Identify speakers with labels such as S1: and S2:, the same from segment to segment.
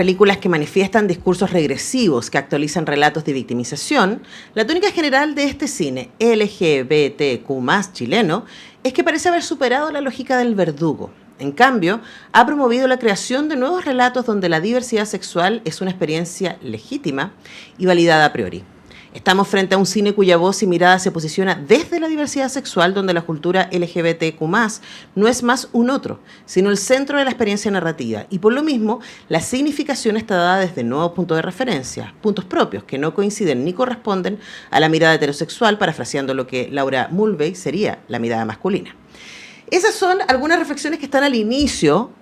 S1: películas que manifiestan discursos regresivos que actualizan relatos de victimización, la tónica general de este cine LGBTQ+ chileno es que parece haber superado la lógica del verdugo. En cambio, ha promovido la creación de nuevos relatos donde la diversidad sexual es una experiencia legítima y validada a priori. Estamos frente a un cine cuya voz y mirada se posiciona desde la diversidad sexual, donde la cultura LGBTQ+ no es más un otro, sino el centro de la experiencia narrativa. Y por lo mismo, la significación está dada desde nuevos puntos de referencia, puntos propios que no coinciden ni corresponden a la mirada heterosexual, parafraseando lo que Laura Mulvey sería la mirada masculina. Esas son algunas reflexiones que están al inicio,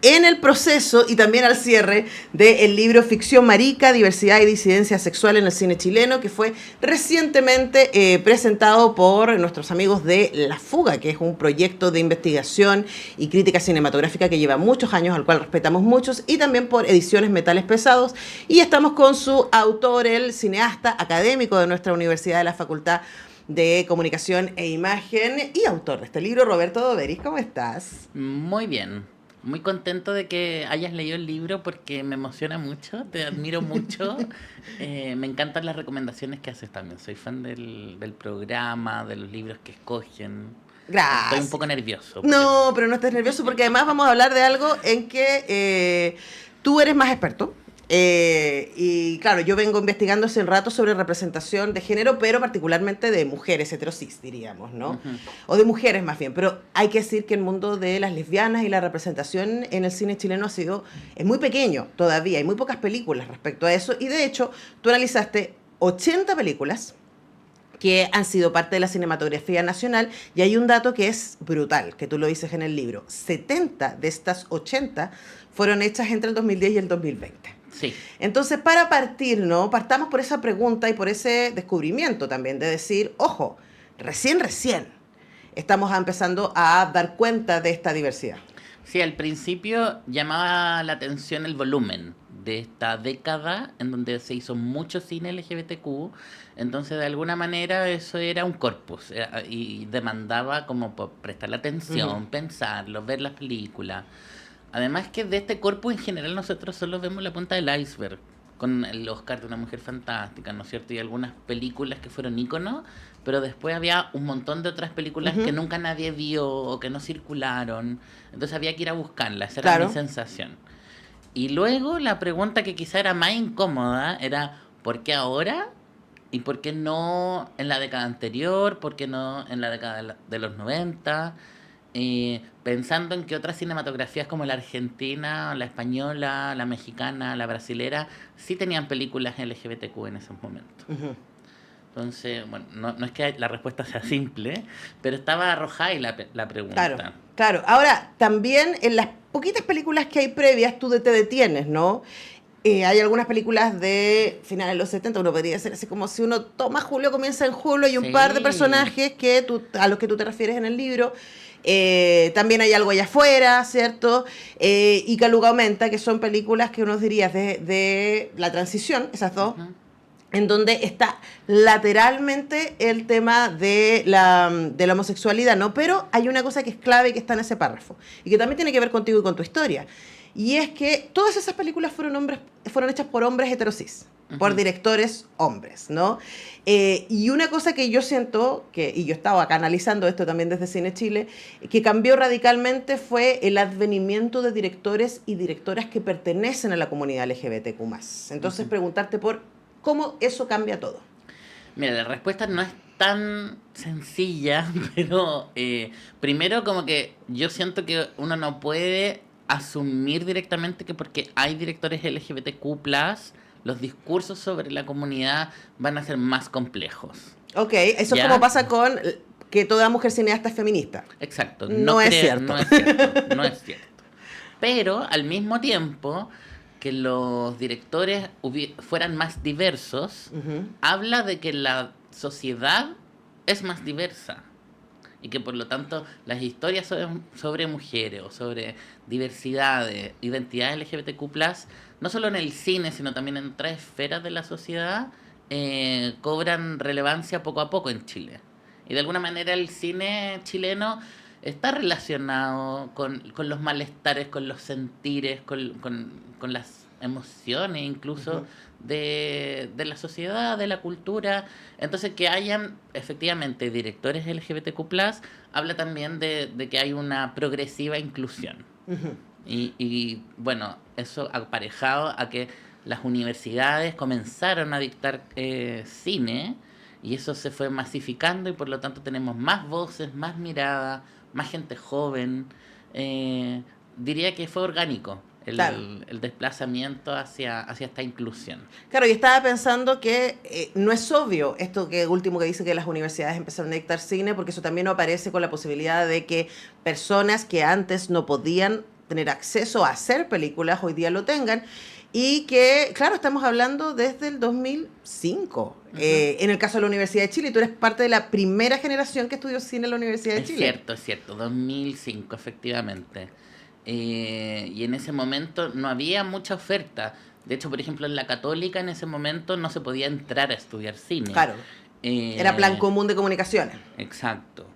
S1: en el proceso y también al cierre del libro Ficción Marica, Diversidad y Disidencia Sexual en el Cine Chileno, que fue recientemente presentado por nuestros amigos de La Fuga, que es un proyecto de investigación y crítica cinematográfica que lleva muchos años, al cual respetamos muchos, y también por Ediciones Metales Pesados. Y estamos con su autor, el cineasta académico de nuestra universidad de la Facultad de Comunicación e Imagen y autor de este libro, Roberto Doberis. ¿Cómo estás?
S2: Muy bien. Muy contento de que hayas leído el libro porque me emociona mucho, te admiro mucho. Me encantan las recomendaciones que haces también. Soy fan del programa, de los libros que escogen.
S1: Gracias.
S2: Estoy un poco nervioso.
S1: No, pero no estés nervioso porque además vamos a hablar de algo en que tú eres más experto. Y claro, yo vengo investigando hace un rato sobre representación de género, pero particularmente de mujeres heterosis, diríamos, ¿no? Uh-huh. O de mujeres más bien, pero hay que decir que el mundo de las lesbianas y la representación en el cine chileno es muy pequeño todavía, hay muy pocas películas respecto a eso, y de hecho tú analizaste 80 películas que han sido parte de la cinematografía nacional, y hay un dato que es brutal, que tú lo dices en el libro: 70 de estas 80 fueron hechas entre el 2010 y el 2020.
S2: Sí.
S1: Entonces, para partir, ¿no? Partamos por esa pregunta y por ese descubrimiento también de decir, ojo, recién estamos empezando a dar cuenta de esta diversidad.
S2: Sí, al principio llamaba la atención el volumen de esta década en donde se hizo mucho cine LGBTQ, entonces de alguna manera eso era un corpus y demandaba como prestarle atención, pensarlo, ver las películas. Además que de este corpus en general nosotros solo vemos la punta del iceberg, con el Oscar de una mujer fantástica, ¿no es cierto? Y algunas películas que fueron íconos, pero después había un montón de otras películas que nunca nadie vio o que no circularon, entonces había que ir a buscarlas, esa era mi sensación. Y luego la pregunta que quizá era más incómoda era ¿por qué ahora? ¿Y por qué no en la década anterior? ¿Por qué no en la década de los 90? Pensando en que otras cinematografías como la argentina, la española, la mexicana, la brasilera, sí tenían películas LGBTQ en esos momentos. Uh-huh. Entonces, bueno, no es que la respuesta sea simple, pero estaba arrojada ahí la pregunta.
S1: Claro. Ahora, también en las poquitas películas que hay previas, tú te detienes, ¿no? Hay algunas películas de finales de los 70, uno podría decir así como si uno toma Julio, comienza en Julio, y un par de personajes a los que tú te refieres en el libro. También hay algo allá afuera, ¿cierto? Y Caluga Aumenta, que son películas que uno diría de la transición, esas dos, en donde está lateralmente el tema de la homosexualidad, ¿no? Pero hay una cosa que es clave y que está en ese párrafo, y que también tiene que ver contigo y con tu historia. Y es que todas esas películas fueron hechas por hombres heterosis, por directores hombres, ¿no? Y una cosa que yo siento, y yo estaba acá analizando esto también desde Cine Chile, que cambió radicalmente fue el advenimiento de directores y directoras que pertenecen a la comunidad LGBTQ+. Entonces, preguntarte por cómo eso cambia todo.
S2: Mira, la respuesta no es tan sencilla, pero primero como que yo siento que uno no puede asumir directamente que porque hay directores LGBTQ+, los discursos sobre la comunidad van a ser más complejos.
S1: Ok, eso es como pasa con que toda mujer cineasta es feminista.
S2: Exacto.
S1: No es cierto.
S2: No es cierto. Pero al mismo tiempo que los directores fueran más diversos, habla de que la sociedad es más diversa. Y que por lo tanto las historias sobre mujeres o sobre diversidades, identidades LGBTQ+, no solo en el cine, sino también en otras esferas de la sociedad, cobran relevancia poco a poco en Chile. Y de alguna manera el cine chileno está relacionado con los malestares, con los sentires, con las emociones incluso
S1: Ujú.
S2: de la sociedad, de la cultura. Entonces, que hayan efectivamente directores LGBTQ+, habla también de que hay una progresiva inclusión.
S1: Ujú.
S2: Y bueno, eso aparejado a que las universidades comenzaron a dictar cine y eso se fue masificando y por lo tanto tenemos más voces, más miradas, más gente joven. Eh, Diría que fue orgánico
S1: Claro.
S2: el desplazamiento hacia esta inclusión.
S1: Claro, y estaba pensando que no es obvio esto que último que dice que las universidades empezaron a dictar cine, porque eso también no aparece con la posibilidad de que personas que antes no podían tener acceso a hacer películas, hoy día lo tengan, y que, claro, estamos hablando desde el 2005.
S2: Ujú.
S1: En el caso de la Universidad de Chile, tú eres parte de la primera generación que estudió cine en la Universidad de Chile.
S2: Es cierto, 2005 efectivamente. Y en ese momento no había mucha oferta. De hecho, por ejemplo, en la Católica en ese momento no se podía entrar a estudiar cine.
S1: Claro, era plan
S2: Eh,
S1: común de comunicaciones.
S2: exacto.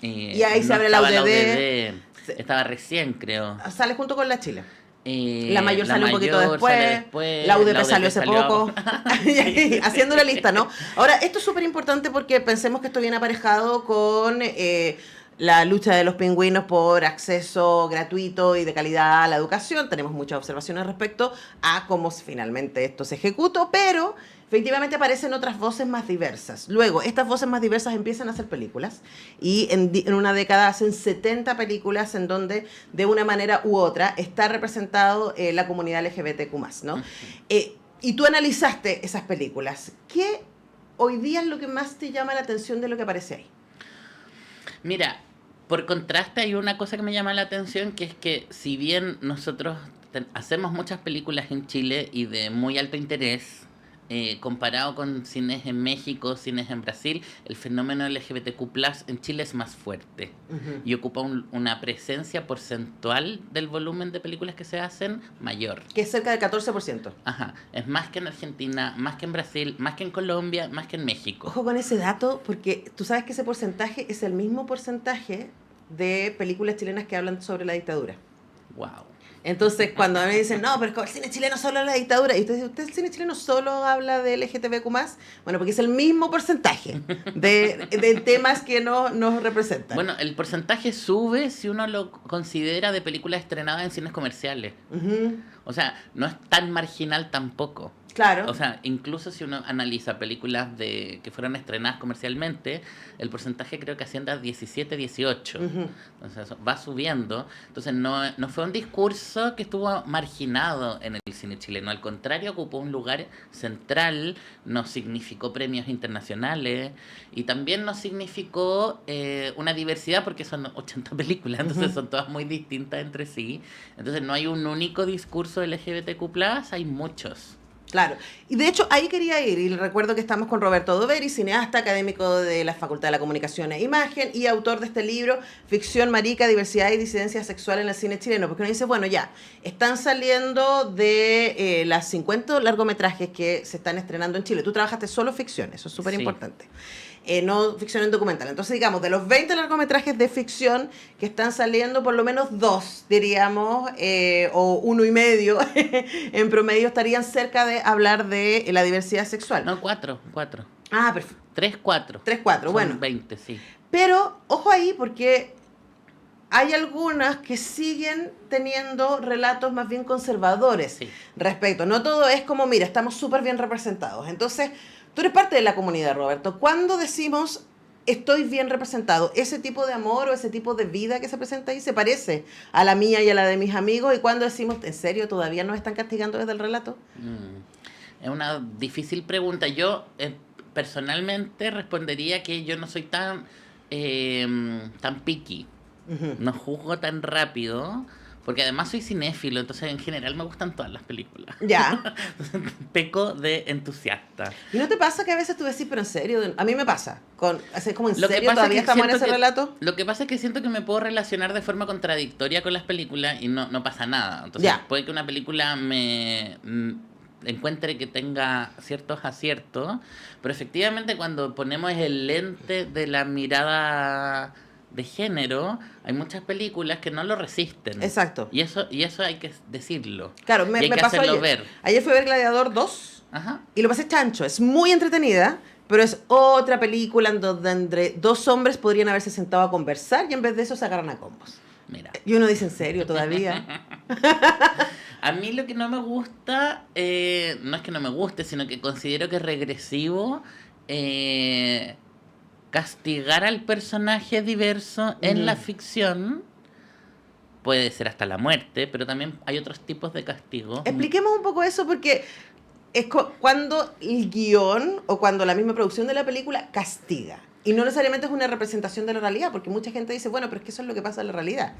S1: Y ahí se
S2: No
S1: abre la
S2: estaba la
S1: UDD,
S2: UDD, estaba recién, creo.
S1: sale junto con la Chile. La mayor
S2: La
S1: sale un poquito
S2: mayor sale
S1: después, la
S2: después, la
S1: UDP salió
S2: UDP
S1: hace
S2: salió
S1: poco,
S2: sí.
S1: haciendo la lista, ¿no? Ahora, esto es súper importante porque pensemos que esto viene aparejado con la lucha de los pingüinos por acceso gratuito y de calidad a la educación. Tenemos muchas observaciones respecto a cómo finalmente esto se ejecutó, pero efectivamente aparecen otras voces más diversas. Luego, estas voces más diversas empiezan a hacer películas y en una década hacen 70 películas en donde de una manera u otra está representado la comunidad LGBTQ+, ¿no? Y tú analizaste esas películas. ¿Qué hoy día es lo que más te llama la atención de lo que aparece ahí?
S2: Mira, por contraste hay una cosa que me llama la atención, que es que si bien nosotros hacemos muchas películas en Chile y de muy alto interés, comparado con cines en México, cines en Brasil, el fenómeno LGBTQ+ en Chile es más fuerte
S1: Ujú.
S2: y ocupa una presencia porcentual del volumen de películas que se hacen mayor.
S1: Que es cerca del 14%.
S2: Ajá, es más que en Argentina, más que en Brasil, más que en Colombia, más que en México.
S1: Ojo con ese dato, porque tú sabes que ese porcentaje es el mismo porcentaje de películas chilenas que hablan sobre la dictadura.
S2: Wow.
S1: Entonces, cuando a mí me dicen, no, pero es que el cine chileno solo habla de la dictadura, y usted dice, ¿usted el cine chileno solo habla de LGTBQ+? Bueno, porque es el mismo porcentaje de temas que nos representan.
S2: Bueno, el porcentaje sube si uno lo considera de películas estrenadas en cines comerciales.
S1: Ujú.
S2: O sea, no es tan marginal tampoco.
S1: Claro.
S2: O sea, incluso si uno analiza películas que fueron estrenadas comercialmente, el porcentaje creo que asciende a 17, 18.
S1: Ujú.
S2: Entonces va subiendo. Entonces no fue un discurso que estuvo marginado en el cine chileno. Al contrario, ocupó un lugar central, nos significó premios internacionales y también nos significó una diversidad porque son 80 películas, entonces
S1: Ujú.
S2: son todas muy distintas entre sí. Entonces no hay un único discurso LGBTQ+, hay muchos.
S1: Claro, y de hecho ahí quería ir, y recuerdo que estamos con Roberto Doveri, cineasta, académico de la Facultad de la Comunicación e Imagen y autor de este libro, Ficción Marica, Diversidad y Disidencia Sexual en el Cine Chileno, porque uno dice, bueno, ya, están saliendo de las 50 largometrajes que se están estrenando en Chile, tú trabajaste solo ficción, eso es súper
S2: Sí.
S1: importante. No ficción en documental. Entonces, digamos, de los 20 largometrajes de ficción que están saliendo, por lo menos 2, diríamos, o 1,5, en promedio estarían cerca de hablar de la diversidad sexual.
S2: No, 4.
S1: Ah, perfecto.
S2: 3, 4.
S1: 3, 4,
S2: Son
S1: bueno.
S2: 20, sí.
S1: Pero, ojo ahí, porque hay algunas que siguen teniendo relatos más bien conservadores
S2: Sí.
S1: respecto. No todo es como, mira, estamos súper bien representados. Entonces, tú eres parte de la comunidad, Roberto. ¿Cuándo decimos estoy bien representado? ¿Ese tipo de amor o ese tipo de vida que se presenta ahí se parece a la mía y a la de mis amigos? ¿Y cuándo decimos, en serio, todavía nos están castigando desde el relato?
S2: Es una difícil pregunta. Yo personalmente respondería que yo no soy tan picky.
S1: Ujú.
S2: No juzgo tan rápido. Porque además soy cinéfilo, entonces en general me gustan todas las películas.
S1: Ya.
S2: Peco de entusiasta.
S1: ¿Y no te pasa que a veces tú decís, pero en serio? A mí me pasa. Así como, ¿en
S2: Lo que
S1: serio
S2: pasa
S1: todavía
S2: es que
S1: estamos en
S2: siento
S1: ese relato?
S2: Lo que pasa es que siento que me puedo relacionar de forma contradictoria con las películas y no pasa nada. Entonces
S1: Ya.
S2: puede que una película me encuentre que tenga ciertos aciertos, pero efectivamente cuando ponemos el lente de la mirada de género, hay muchas películas que no lo resisten.
S1: Exacto.
S2: Y eso hay que decirlo.
S1: Claro,
S2: y hay
S1: me
S2: que
S1: pasó
S2: hacerlo
S1: ayer.
S2: ver.
S1: Ayer fui a ver Gladiador 2
S2: Ajá.
S1: y lo pasé chancho. Es muy entretenida, pero es otra película en donde entre dos hombres podrían haberse sentado a conversar y en vez de eso se agarran a combos.
S2: Mira.
S1: Y uno dice, ¿en serio todavía?
S2: A mí lo que no me gusta, no es que no me guste, sino que considero que es regresivo castigar al personaje diverso en la ficción. Puede ser hasta la muerte, pero también hay otros tipos de castigos.
S1: Expliquemos un poco eso porque es cuando el guión o cuando la misma producción de la película castiga. Y no necesariamente es una representación de la realidad, porque mucha gente dice, bueno, pero es que eso es lo que pasa en la realidad.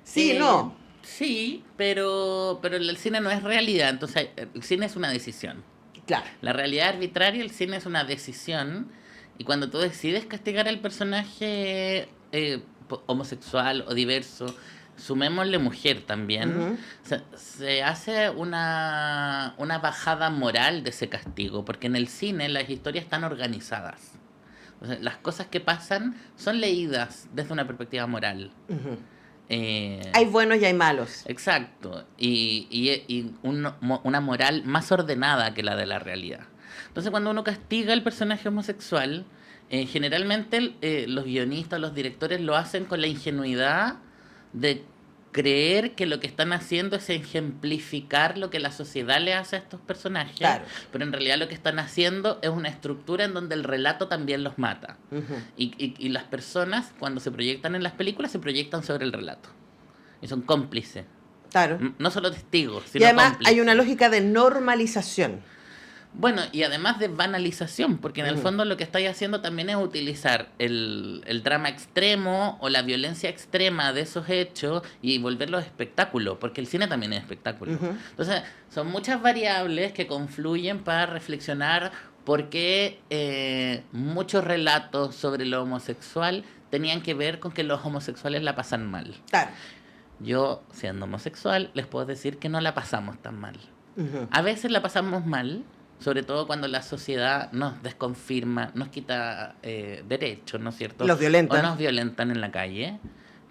S1: Sí, no.
S2: Sí, pero el cine no es realidad, entonces el cine es una decisión.
S1: Claro.
S2: La realidad arbitraria, el cine es una decisión, y cuando tú decides castigar al personaje homosexual o diverso, sumémosle mujer también, se hace una bajada moral de ese castigo, porque en el cine las historias están organizadas. O sea, las cosas que pasan son leídas desde una perspectiva moral.
S1: Hay buenos y hay malos.
S2: Exacto. Y una moral más ordenada que la de la realidad. Entonces, cuando uno castiga al personaje homosexual, generalmente los guionistas, los directores lo hacen con la ingenuidad de creer que lo que están haciendo es ejemplificar lo que la sociedad le hace a estos personajes,
S1: Claro.
S2: pero en realidad lo que están haciendo es una estructura en donde el relato también los mata. Y las personas, cuando se proyectan en las películas, se proyectan sobre el relato. Y son cómplices.
S1: Claro.
S2: No solo testigos, sino
S1: Y además
S2: cómplices.
S1: hay una lógica de normalización.
S2: Bueno, y además de banalización, porque en el fondo lo que estáis haciendo también es utilizar el drama extremo o la violencia extrema de esos hechos y volverlos espectáculo, porque el cine también es espectáculo. Entonces, son muchas variables que confluyen para reflexionar por qué muchos relatos sobre lo homosexual tenían que ver con que los homosexuales la pasan mal.
S1: Claro.
S2: Yo, siendo homosexual, les puedo decir que no la pasamos tan mal. A veces la pasamos mal, sobre todo cuando la sociedad nos desconfirma, nos quita derechos, ¿no es cierto?
S1: Los violentan.
S2: O nos violentan en la calle,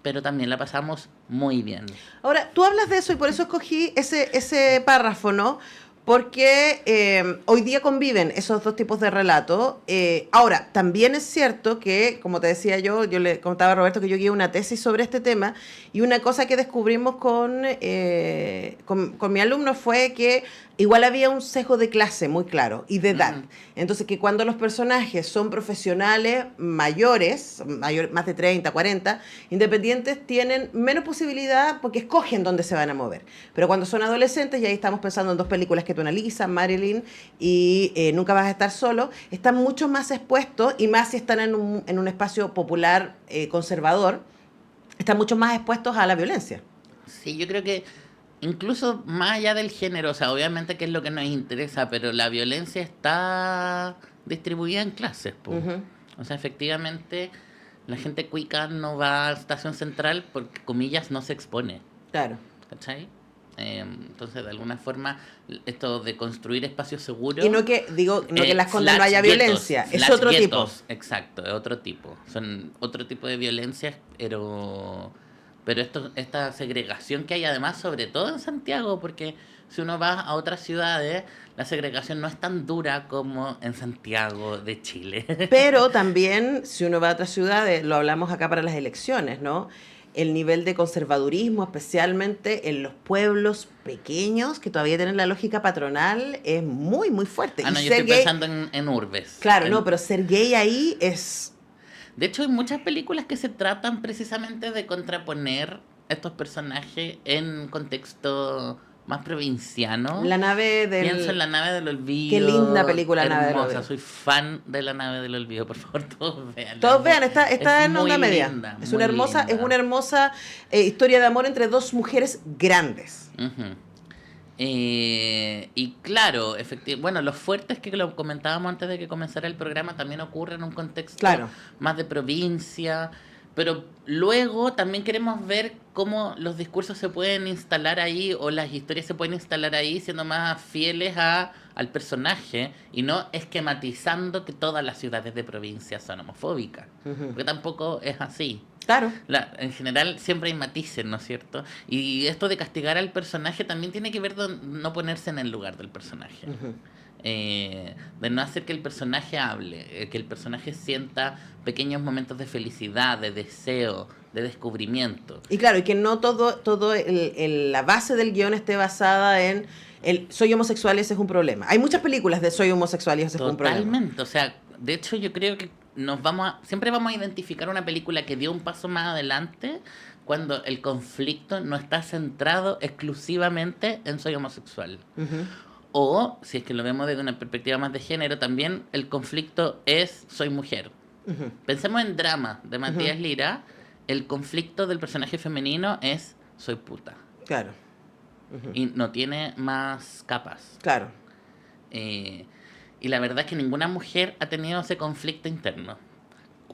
S2: pero también la pasamos muy bien.
S1: Ahora, tú hablas de eso y por eso escogí ese párrafo, ¿no? Porque hoy día conviven esos dos tipos de relatos. Ahora, también es cierto que, como te decía yo le contaba a Roberto que yo guié una tesis sobre este tema y una cosa que descubrimos con mi alumno fue que igual había un sesgo de clase muy claro y de edad. Entonces, que cuando los personajes son profesionales mayores, más de 30, 40, independientes, tienen menos posibilidad porque escogen dónde se van a mover. Pero cuando son adolescentes, y ahí estamos pensando en dos películas que tú analizas, Marilyn y Nunca vas a estar solo, están mucho más expuestos, y más si están en un espacio popular conservador, están mucho más expuestos a la violencia.
S2: Sí, yo creo que incluso más allá del género, o sea, obviamente que es lo que nos interesa, pero la violencia está distribuida en clases, po. O sea, efectivamente, la gente cuica no va a Estación Central porque, comillas, no se expone.
S1: Claro.
S2: ¿Cachai? Entonces, de alguna forma, esto de construir espacios seguros...
S1: Y no que en las condes no haya violencia, es otro tipo.
S2: Exacto, es otro tipo. Son otro tipo de violencias, pero esta segregación que hay además, sobre todo en Santiago, porque si uno va a otras ciudades, la segregación no es tan dura como en Santiago de Chile.
S1: Pero también, si uno va a otras ciudades, lo hablamos acá para las elecciones, ¿no? El nivel de conservadurismo, especialmente en los pueblos pequeños, que todavía tienen la lógica patronal, es muy, muy fuerte.
S2: No,
S1: y
S2: yo estoy pensando en urbes.
S1: Claro, no, pero ser gay ahí es...
S2: De hecho, hay muchas películas que se tratan precisamente de contraponer estos personajes en contexto más provinciano.
S1: La nave del...
S2: Pienso en La nave del olvido.
S1: Qué linda película, La nave del olvido.
S2: Soy fan de La nave del olvido, por favor, todos vean.
S1: Todos vean, está en onda media.
S2: Linda,
S1: es una hermosa historia de amor entre dos mujeres grandes.
S2: Y claro, bueno, los fuertes que lo comentábamos antes de que comenzara el programa también ocurren en un contexto más de provincia, pero luego también queremos ver cómo los discursos se pueden instalar ahí o las historias se pueden instalar ahí siendo más fieles al personaje y no esquematizando que todas las ciudades de provincia son homofóbicas, porque tampoco es así.
S1: Claro.
S2: En general siempre hay matices, ¿no es cierto? Y esto de castigar al personaje también tiene que ver con no ponerse en el lugar del personaje. De no hacer que el personaje hable, que el personaje sienta pequeños momentos de felicidad, de deseo, de descubrimiento.
S1: Y claro, y que no todo la base del guión esté basada en soy homosexual y ese es un problema. Hay muchas películas de soy homosexual y ese es un problema.
S2: Totalmente, o sea, de hecho yo creo que siempre vamos a identificar una película que dio un paso más adelante cuando el conflicto no está centrado exclusivamente en soy homosexual. O, si es que lo vemos desde una perspectiva más de género, también el conflicto es soy mujer. Pensemos en Drama, de Matías Lira. El conflicto del personaje femenino es soy puta.
S1: Claro.
S2: Y no tiene más capas.
S1: Claro.
S2: Y la verdad es que ninguna mujer ha tenido ese conflicto interno.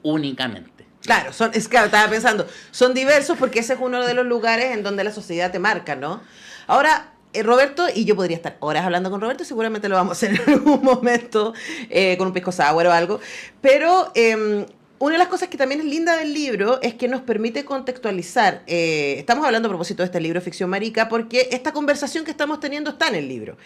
S2: Únicamente.
S1: Claro, claro, estaba pensando, son diversos porque ese es uno de los lugares en donde la sociedad te marca, ¿no? Ahora, Roberto, y yo podría estar horas hablando con Roberto, seguramente lo vamos a hacer en algún momento, con un pisco sour o algo, pero una de las cosas que también es linda del libro es que nos permite contextualizar. Estamos hablando a propósito de este libro, Ficción Marica, porque esta conversación que estamos teniendo está en el libro,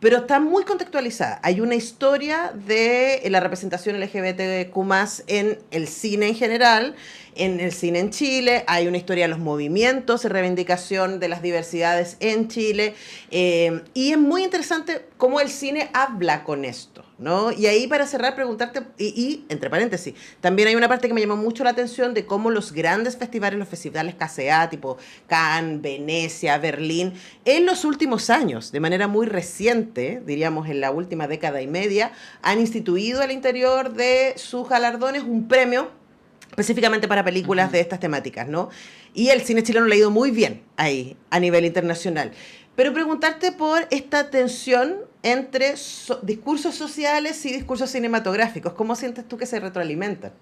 S1: pero está muy contextualizada. Hay una historia de la representación LGBTQ+, en el cine en general, en el cine en Chile, hay una historia de los movimientos, de reivindicación de las diversidades en Chile, y es muy interesante cómo el cine habla con esto, ¿no? Y ahí, para cerrar, preguntarte, y entre paréntesis, también hay una parte que me llamó mucho la atención de cómo los grandes festivales, los festivales KCA, tipo Cannes, Venecia, Berlín, en los últimos años, de manera muy reciente, diríamos en la última década y media, han instituido al interior de sus galardones un premio específicamente para películas de estas temáticas, ¿no? Y el cine chileno le ha ido muy bien ahí, a nivel internacional. Pero preguntarte por esta tensión entre discursos sociales y discursos cinematográficos. ¿Cómo sientes tú que se retroalimentan?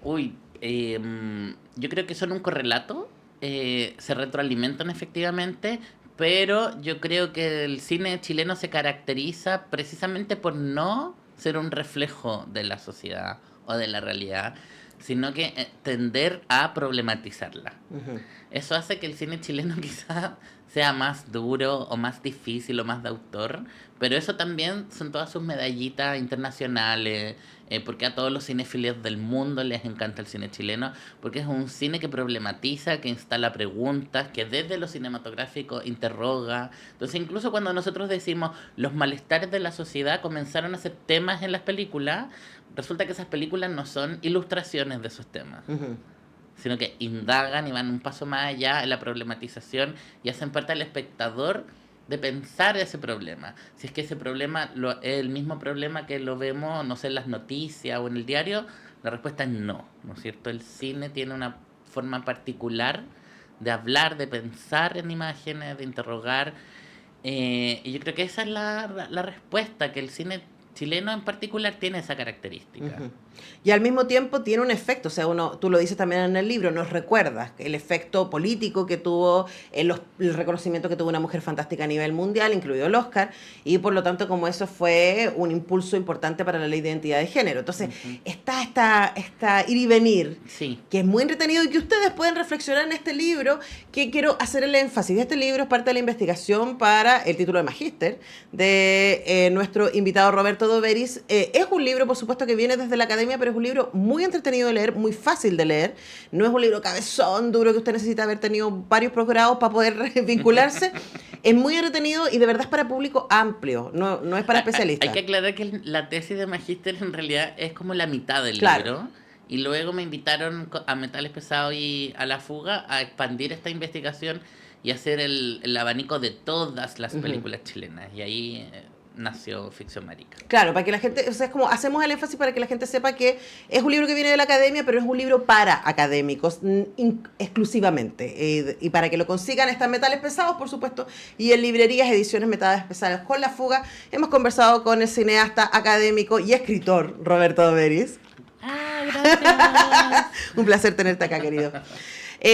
S2: Yo creo que son un correlato, se retroalimentan efectivamente, pero yo creo que el cine chileno se caracteriza precisamente por no ser un reflejo de la sociedad o de la realidad, sino que tender a problematizarla. Eso hace que el cine chileno quizás sea más duro o más difícil o más de autor, pero eso también son todas sus medallitas internacionales, porque a todos los cinéfilos del mundo les encanta el cine chileno, porque es un cine que problematiza, que instala preguntas, que desde lo cinematográfico interroga. Entonces, incluso cuando nosotros decimos los malestares de la sociedad comenzaron a ser temas en las películas, resulta que esas películas no son ilustraciones de esos temas, sino que indagan y van un paso más allá en la problematización y hacen parte al espectador de pensar ese problema. Si es que ese problema es el mismo problema que lo vemos, no sé, en las noticias o en el diario, la respuesta es no, ¿no es cierto? El cine tiene una forma particular de hablar, de pensar en imágenes, de interrogar, y yo creo que esa es la respuesta, que el cine chileno en particular tiene esa característica.
S1: Y al mismo tiempo tiene un efecto, o sea, tú lo dices también en el libro, nos recuerda el efecto político que tuvo, el reconocimiento que tuvo Una Mujer Fantástica a nivel mundial, incluido el Oscar, y por lo tanto como eso fue un impulso importante para la ley de identidad de género. Entonces, está esta ir y venir, que es muy entretenido y que ustedes pueden reflexionar en este libro, que quiero hacer el énfasis. Este libro es parte de la investigación para el título de magíster de nuestro invitado Roberto Doberis. Es un libro, por supuesto, que viene desde la academia, pero es un libro muy entretenido de leer, muy fácil de leer. No es un libro cabezón, duro, que usted necesita haber tenido varios posgrados para poder vincularse. Es muy entretenido y de verdad es para público amplio, no es para especialistas.
S2: Hay que aclarar que la tesis de magíster en realidad es como la mitad del libro. Y luego me invitaron a Metales Pesados y a La Fuga a expandir esta investigación y hacer el abanico de todas las películas chilenas. Y ahí nació Ficción Marica.
S1: Claro, para que la gente, o sea, es como hacemos el énfasis para que la gente sepa que es un libro que viene de la academia, pero es un libro para académicos exclusivamente. Y para que lo consigan están Metales Pesados, por supuesto, y en librerías, ediciones Metales Pesados con La Fuga. Hemos conversado con el cineasta académico y escritor Roberto Doberis.
S2: Gracias.
S1: Un placer tenerte acá, querido.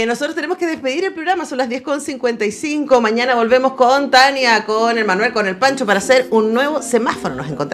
S1: Nosotros tenemos que despedir el programa, son las 10:55. Mañana volvemos con Tania, con el Manuel, con el Pancho para hacer un nuevo semáforo. Nos encontramos.